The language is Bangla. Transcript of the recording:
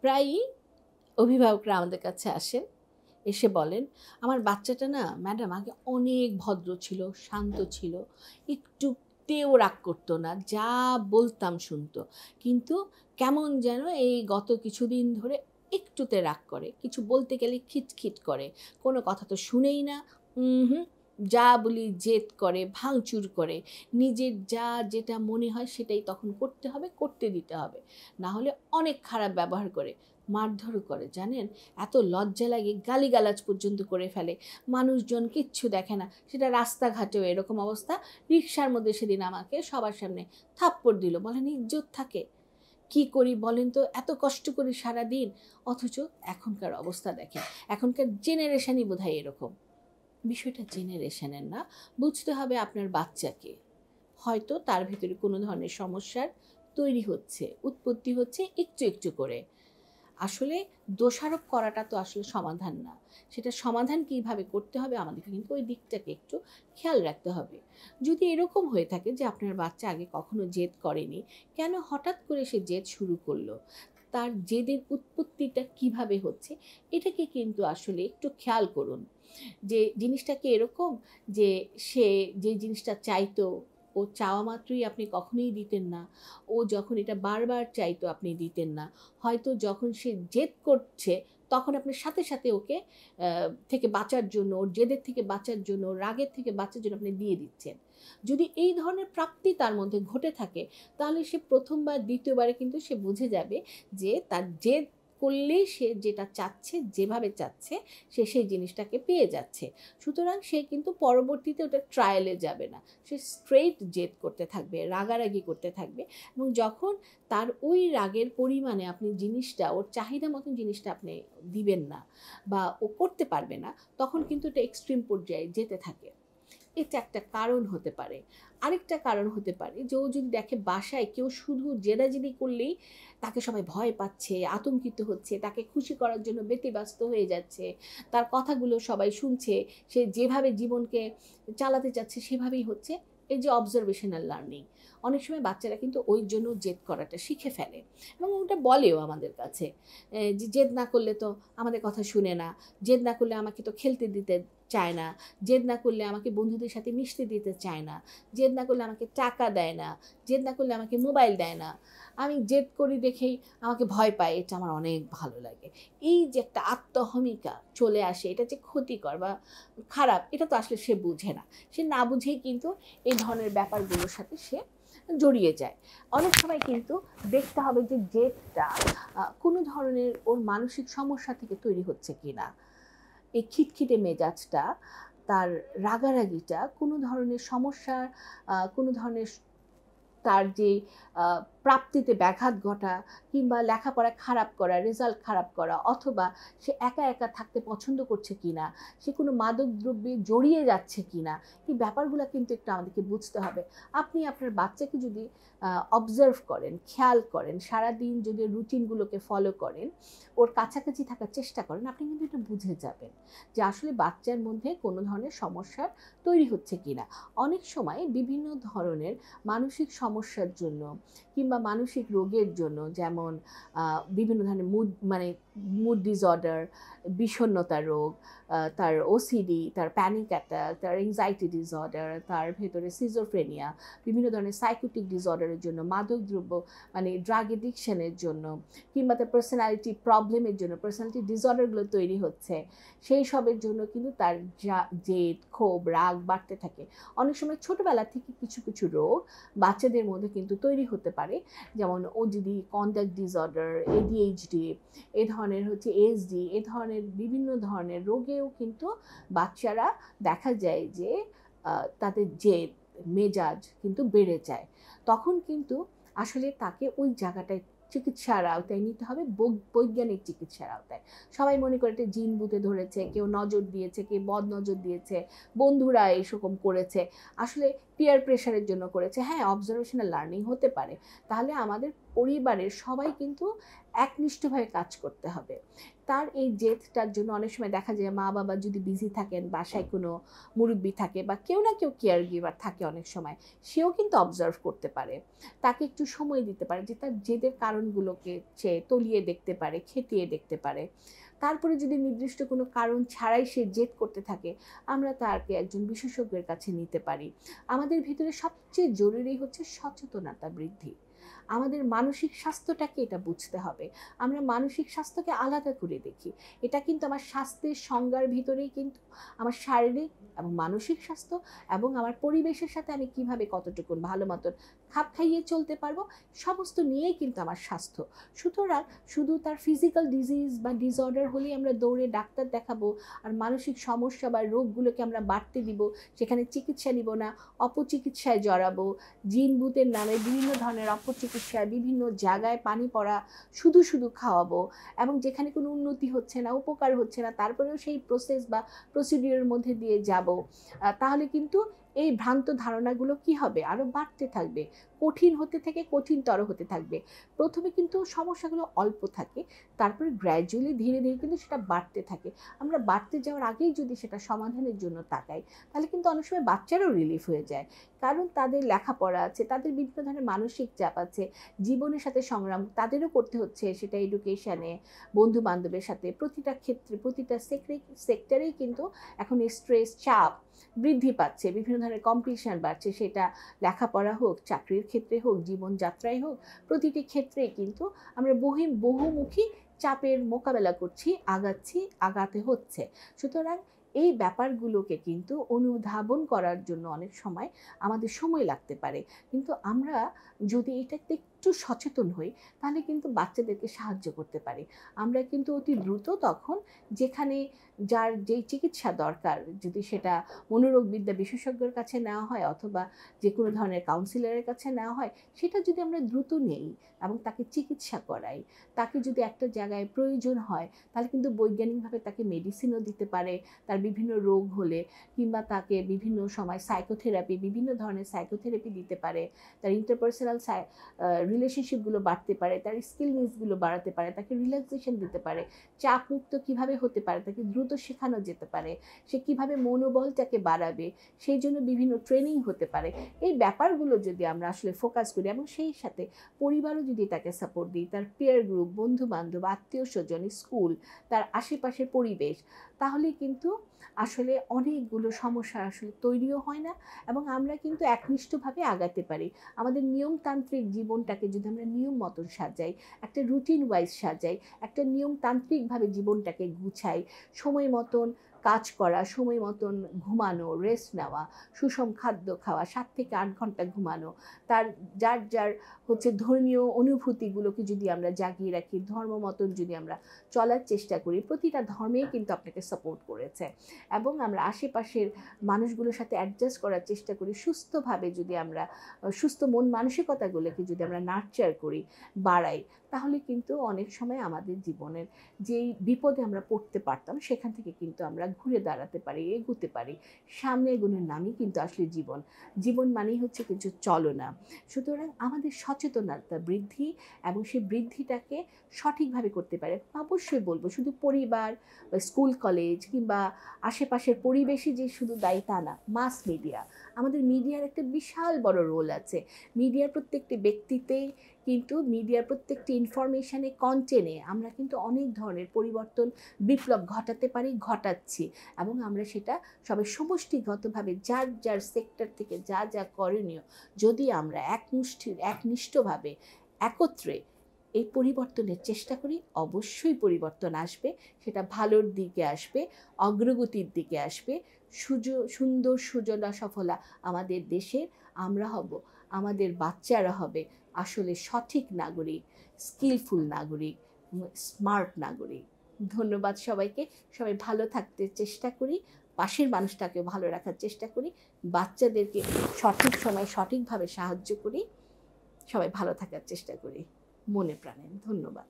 প্রায়ই অভিভাবকরা আমাদের কাছে আসেন, এসে বলেন, আমার বাচ্চাটা না ম্যাডাম আগে অনেক ভদ্র ছিল, শান্ত ছিল, একটুতেও রাগ করতো না, যা বলতাম শুনতো, কিন্তু কেমন যেন এই গত কিছুদিন ধরে একটুতে রাগ করে, কিছু বলতে গেলে খিটখিট করে, কোনো কথা তো শুনেই না, হুম, যা বলি জেদ করে, ভাঙচুর করে, নিজের যা যেটা মনে হয় সেটাই তখন করতে হবে, করতে দিতে হবে, না হলে অনেক খারাপ ব্যবহার করে, মারধরও করে, জানেন? এত লজ্জা লাগে, গালিগালাজ পর্যন্ত করে ফেলে, মানুষজন কিচ্ছু দেখে না, সেটা রাস্তাঘাটেও এরকম অবস্থা। রিক্সার মধ্যে সেদিন আমাকে সবার সামনে থাপ্পড় দিল, বলেন ইজ্জত থাকে? কি করি বলেন তো, এত কষ্ট করি সারাদিন, অথচ এখনকার অবস্থা দেখেন, এখনকার জেনারেশনই বোধহয় এরকম। বিষয়টা জেনারেশনের না, বুঝতে হবে আপনার বাচ্চাকে, হয়তো তার ভিতরে কোনো ধরনের সমস্যার তৈরি হচ্ছে, উৎপত্তি হচ্ছে একটু একটু করে। আসলে দোষারোপ করাটা তো আসলে সমাধান না, সেটা সমাধান কীভাবে করতে হবে আমাদেরকে কিন্তু ওই দিকটাকে একটু খেয়াল রাখতে হবে। যদি এরকম হয়ে থাকে যে আপনার বাচ্চা আগে কখনো জেদ করেনি, কেন হঠাৎ করে সে জেদ শুরু করলো, তার জেদের উৎপত্তিটা কিভাবে হচ্ছে, এটাকে কিন্তু আসলে একটু খেয়াল করুন। যে জিনিসটাকে এরকম যে সে যে জিনিসটা চাইতো, ও চাওয়া মাত্রই আপনি কখনোই দিতেন না, ও যখন এটা বারবার চাইতো আপনি দিতেন না, হয়তো যখন সে জেদ করছে তখন আপনি সাথে সাথে ওকে থেকে বাঁচার জন্য, ওর জেদের থেকে বাঁচার জন্য, ওর রাগের থেকে বাঁচার জন্য আপনি দিয়ে দিচ্ছেন। যদি এই ধরনের প্রাপ্তি তার মধ্যে ঘটে থাকে, তাহলে সে প্রথমবার দ্বিতীয়বারে কিন্তু সে বুঝে যাবে যে তার জেদ করলেই সে যেটা চাচ্ছে, যেভাবে চাচ্ছে, সে সেই জিনিসটাকে পেয়ে যাচ্ছে। সুতরাং সে কিন্তু পরবর্তীতে ওটা ট্রায়ালে যাবে না, সে স্ট্রেইট জেদ করতে থাকবে, রাগারাগি করতে থাকবে, এবং যখন তার ওই রাগের পরিমাণে আপনি জিনিসটা, ওর চাহিদা মতন জিনিসটা আপনি দিবেন না বা ও করতে পারবে না, তখন কিন্তু এটা এক্সট্রিম পর্যায়ে যেতে থাকে। এটা একটা কারণ হতে পারে। আরেকটা কারণ হতে পারে যে ও যদি দেখে বাসায় কেউ শুধু জেদাজেদি করলেই তাকে সবাই ভয় পাচ্ছে, আতঙ্কিত হচ্ছে, তাকে খুশি করার জন্য ব্যতিব্যস্ত হয়ে যাচ্ছে, তার কথাগুলো সবাই শুনছে, সে যেভাবে জীবনকে চালাতে চাচ্ছে সেভাবেই হচ্ছে। এই যে অবজারভেশনাল লার্নিং, অনেক সময় বাচ্চারা কিন্তু ওই জন্য জেদ করাটা শিখে ফেলে, এবং ওটা বলেও আমাদের কাছে যে জেদ না করলে তো আমাদের কথা শুনে না, জেদ না করলে আমাকে তো খেলতে দিতে চায় না, জেদ না করলে আমাকে বন্ধুদের সাথে মিশতে দিতে চায় না, জেদ না করলে আমাকে টাকা দেয় না, জেদ না করলে আমাকে মোবাইল দেয় না, আমি জেদ করি দেখেই আমাকে ভয় পায়, এটা আমার অনেক ভালো লাগে। এই যে একটা আত্মহমিকা চলে আসে, এটা যে ক্ষতিকর বা খারাপ, এটা তো আসলে সে বুঝে না, সে না বুঝেই কিন্তু এই ধরনের ব্যাপারগুলোর সাথে সে জড়িয়ে যায়। অনেক সময় কিন্তু দেখতে হবে যে জেদটা কোনো ধরনের ওর মানসিক সমস্যা থেকে তৈরি হচ্ছে কিনা, এই খিটখিটে মেজাজটা, তার রাগারাগিটা কোনো ধরনের সমস্যার, কোনো ধরনের তার যে প্রাপ্তিতে ব্যাঘাত ঘটা, কিংবা লেখাপড়া খারাপ করা, রেজাল্ট খারাপ করা, অথবা সে একা একা থাকতে পছন্দ করছে কিনা, সে কোনো মাদক দ্রব্যে জড়িয়ে যাচ্ছে কিনা, এই ব্যাপারগুলো কিন্তু একটু আমাদেরকে বুঝতে হবে। আপনি আপনার বাচ্চাকে যদি অবজার্ভ করেন, খেয়াল করেন, সারাদিন যদি রুটিনগুলোকে ফলো করেন, ওর কাছাকাছি থাকার চেষ্টা করেন, আপনি কিন্তু এটা বুঝে যাবেন যে আসলে বাচ্চার মধ্যে কোনো ধরনের সমস্যার তৈরি হচ্ছে কিনা। অনেক সময় বিভিন্ন ধরনের মানসিক সমস্যার জন্য কিংবা মানসিক রোগের জন্য, যেমন বিভিন্ন ধরনের মুড ডিসঅর্ডার, বিষণ্ণতা রোগ, তার ওসিডি, তার প্যানিক অ্যাটাক, তার এংজাইটি ডিসঅর্ডার, তার ভেতরে সিজোফ্রেনিয়া, বিভিন্ন ধরনের সাইকোটিক ডিসঅর্ডারের জন্য, মাদকদ্রব্য ড্রাগ এডিকশনের জন্য, কিংবা তার পার্সোনালিটি প্রবলেমের জন্য, পার্সোনালিটি ডিসঅর্ডারগুলো তৈরি হচ্ছে, সেই সবের জন্য কিন্তু তার জেদ, ক্ষোভ, রাগ বাড়তে থাকে। অনেক সময় ছোটোবেলা থেকে কিছু কিছু রোগ বাচ্চাদের মধ্যে কিন্তু তৈরি হতে পারে, যেমন ওডিডি, কন্ডাক্ট ডিসঅর্ডার, এডিএইচডি, এ ধরনের এসডি, এ ধরনের বিভিন্ন ধরনের রোগেও কিন্তু বাচ্চারা দেখা যায় যে তাদের যে মেজাজ কিন্তু বেড়ে যায়। তখন কিন্তু আসলে তাকে ওই জায়গাটায় চিকিৎসার আওতায় নিতে হবে, বৈজ্ঞানিক চিকিৎসার আওতায়। সবাই মনে করে এটা জিন ভূতে ধরেছে, কেউ নজর দিয়েছে, কেউ বদ নজর দিয়েছে, বন্ধুরা এরকম করেছে, আসলে পিয়ার প্রেশারের জন্য করেছে। হ্যাঁ, অবজারভেশনাল লার্নিং হতে পারে। তাহলে আমাদের পরিবারের সবাই কিন্তু একনিষ্ঠভাবে কাজ করতে হবে। তার এই জেদটার জন্য অনেক সময় দেখা যায় মা বাবা যদি বিজি থাকেন, বাসায় কোনো মুরব্বি থাকে বা কেউ না কেউ কেয়ার গিভার থাকে, অনেক সময় সেও কিন্তু অবজার্ভ করতে পারে, তাকে একটু সময় দিতে পারে, যে তার জেদের কারণগুলোকে সে তলিয়ে দেখতে পারে, খেটিয়ে দেখতে পারে। তারপরে যদি নির্দিষ্ট কোনো কারণ ছাড়াই সে জেদ করতে থাকে, আমরা তাকে একজন বিশেষজ্ঞের কাছে নিতে পারি। আমাদের ভিতরে সবচেয়ে জরুরি হচ্ছে সচেতনতা বৃদ্ধি। আমাদের মানসিক স্বাস্থ্যটাকে এটা বুঝতে হবে। আমরা মানসিক স্বাস্থ্যকে আলাদা করে দেখি। এটা কিন্তু আমার স্বাস্থ্যের সংজ্ঞার ভিতরেই কিন্তু আমার শারীরিক এবং মানসিক স্বাস্থ্য এবং আমার পরিবেশের সাথে আমি কিভাবে কতটুকুন ভালো মতন খাপ খাইয়ে চলতে পারবো, সমস্ত নিয়েই কিন্তু আমার স্বাস্থ্য। সুতরাং শুধু তার ফিজিক্যাল ডিজিজ বা ডিসঅর্ডার হলেই আমরা দৌড়ে ডাক্তার দেখাবো আর মানসিক সমস্যা বা রোগগুলোকে আমরা বাড়তে দিব, সেখানে চিকিৎসা নিব না, অপচিকিৎসায় জড়াবো, জিন ভূতের নামে বিভিন্ন ধরনের অপচিকিৎসায় বিভিন্ন জায়গায় পানি পড়া, শুধু শুধু খাওয়াবো, এবং যেখানে কোনো উন্নতি হচ্ছে না, উপকার হচ্ছে না, তারপরেও সেই প্রসেস বা প্রসিডিওরের মধ্যে দিয়ে যাব, তাহলে কিন্তু এই ভ্রান্ত ধারণাগুলো কি হবে, আরও বাড়তে থাকবে, কঠিন হতে থেকে কঠিনতর হতে থাকবে। প্রথমে কিন্তু সমস্যাগুলো অল্প থাকে, তারপরে গ্র্যাজুয়ালি ধীরে ধীরে কিন্তু সেটা বাড়তে থাকে। আমরা বাড়তে যাওয়ার আগেই যদি সেটা সমাধানের জন্য তাকাই, তাহলে কিন্তু অনেক সময় বাচ্চারাও রিলিফ হয়ে যায়, কারণ তাদের লেখাপড়া আছে, তাদের বিভিন্ন ধরনের মানসিক চাপ আছে, জীবনের সাথে সংগ্রাম তাদেরও করতে হচ্ছে, সেটা এডুকেশানে, বন্ধু বান্ধবের সাথে, প্রতিটা ক্ষেত্রে প্রতিটা সেক্টরেই কিন্তু এখন স্ট্রেস, চাপ বৃদ্ধি পাচ্ছে, বিভিন্ন ধরনের কম্পিটিশান বাড়ছে, সেটা লেখাপড়া হোক, চাকরির ক্ষেত্রে হোক, জীবনযাত্রায় হোক, প্রতিটি ক্ষেত্রেই কিন্তু আমরা বহুমুখী চাপের মোকাবেলা করছি, আগাতে হচ্ছে। সুতরাং এই ব্যাপারগুলোকে কিন্তু অনুধাবন করার জন্য অনেক সময় আমাদের সময় লাগতে পারে, কিন্তু আমরা যদি এটাতে একটু সচেতন হই, তাহলে কিন্তু বাচ্চাদেরকে সাহায্য করতে পারি। আমরা কিন্তু অতি দ্রুত তখন যেখানে যার যেই চিকিৎসা দরকার, যদি সেটা মনোরোগবিদ্যা বিশেষজ্ঞের কাছে নেওয়া হয় অথবা যে কোনো ধরনের কাউন্সিলরের কাছে নেওয়া হয়, সেটা যদি আমরা দ্রুত নেই এবং তাকে চিকিৎসা করাই, তাকে যদি একটা জায়গায় প্রয়োজন হয়, তাহলে কিন্তু বৈজ্ঞানিকভাবে তাকে মেডিসিনও দিতে পারে তার বিভিন্ন রোগ হলে, কিংবা তাকে বিভিন্ন সময় বিভিন্ন ধরনের সাইকোথেরাপি দিতে পারে, তার ইন্টারপার্সোনাল রিলেশনশিপগুলো বাড়তে পারে, তার স্কিল নিডসগুলো বাড়াতে পারে, তাকে রিল্যাক্সেশন দিতে পারে, চাপ মুক্ত কীভাবে হতে পারে তাকে দ্রুত শেখানো যেতে পারে, সে কীভাবে মনোবলটাকে বাড়াবে সেই জন্য বিভিন্ন ট্রেনিং হতে পারে। এই ব্যাপারগুলো যদি আমরা আসলে ফোকাস করি এবং সেই সাথে পরিবারও যদি তাকে সাপোর্ট দিই, তার পিয়ার গ্রুপ, বন্ধু বান্ধব, আত্মীয় স্বজন, স্কুল, তার আশেপাশের পরিবেশ, তাহলে কিন্তু আসলে অনেকগুলো সমস্যা আসলে তৈরিও হয় না এবং আমরা কিন্তু একনিষ্ঠভাবে আগাতে পারি। আমাদের নিয়মতান্ত্রিক জীবনটাকে যদি আমরা নিয়ম মতন সাজাই, একটা রুটিন ওয়াইজ সাজাই, একটা নিয়মতান্ত্রিকভাবে জীবনটাকে গুছাই, সময় মতন কাজ করা, সময় মতন ঘুমানো, রেস্ট নেওয়া, সুষম খাদ্য খাওয়া, 7 থেকে 8 ঘন্টা ঘুমানো, তার যার হচ্ছে ধর্মীয় অনুভূতিগুলোকে যদি আমরা জাগিয়ে রাখি, ধর্ম মতন যদি আমরা চলার চেষ্টা করি, প্রতিটা ধর্মেই কিন্তু আপনাকে সাপোর্ট করেছে, এবং আমরা আশেপাশের মানুষগুলোর সাথে অ্যাডজাস্ট করার চেষ্টা করি, সুস্থভাবে যদি আমরা সুস্থ মন মানসিকতাগুলোকে যদি আমরা নার্চার করি, বাড়াই, তাহলে কিন্তু অনেক সময় আমাদের জীবনের যেই বিপদে আমরা পড়তে পারতাম সেখান থেকে কিন্তু আমরা ঘুরে দাঁড়াতে পারি, এগোতে পারি। সামনে এগোনোর নামই কিন্তু আসলে জীবন মানেই হচ্ছে কিছু চলনা। সুতরাং আমাদের সচেতনতা বৃদ্ধি এবং সেই বৃদ্ধিটাকে সঠিকভাবে করতে পারে। অবশ্যই বলবো শুধু পরিবার, স্কুল, কলেজ কিংবা আশেপাশের পরিবেশে যে শুধু দায়ী তা না, মাস মিডিয়া, আমাদের মিডিয়ার একটা বিশাল বড় রোল আছে। মিডিয়ার প্রত্যেকটি ব্যক্তিতেই কিন্তু, মিডিয়ার প্রত্যেকটি ইনফরমেশানে, কন্টেন্টে আমরা কিন্তু অনেক ধরনের পরিবর্তন, বিপ্লব ঘটাতে পারি, ঘটাচ্ছি, এবং আমরা সেটা সবাই সমষ্টিগতভাবে যার সেক্টর থেকে যা করণীয়, যদি আমরা একনিষ্ঠভাবে একত্রে এই পরিবর্তনের চেষ্টা করি, অবশ্যই পরিবর্তন আসবে, সেটা ভালোর দিকে আসবে, অগ্রগতির দিকে আসবে, সুন্দর সুজলা সফলা আমাদের দেশের আমরা হব, আমাদের বাচ্চারা হবে আসলে সঠিক নাগরিক, স্কিলফুল নাগরিক, স্মার্ট নাগরিক। ধন্যবাদ সবাইকে। সবাই ভালো থাকতে চেষ্টা করি, পাশের মানুষটাকে ভালো রাখার চেষ্টা করি, বাচ্চাদেরকে সঠিক সময় সঠিকভাবে সাহায্য করি, সবাই ভালো থাকার চেষ্টা করি মনে প্রাণে। ধন্যবাদ।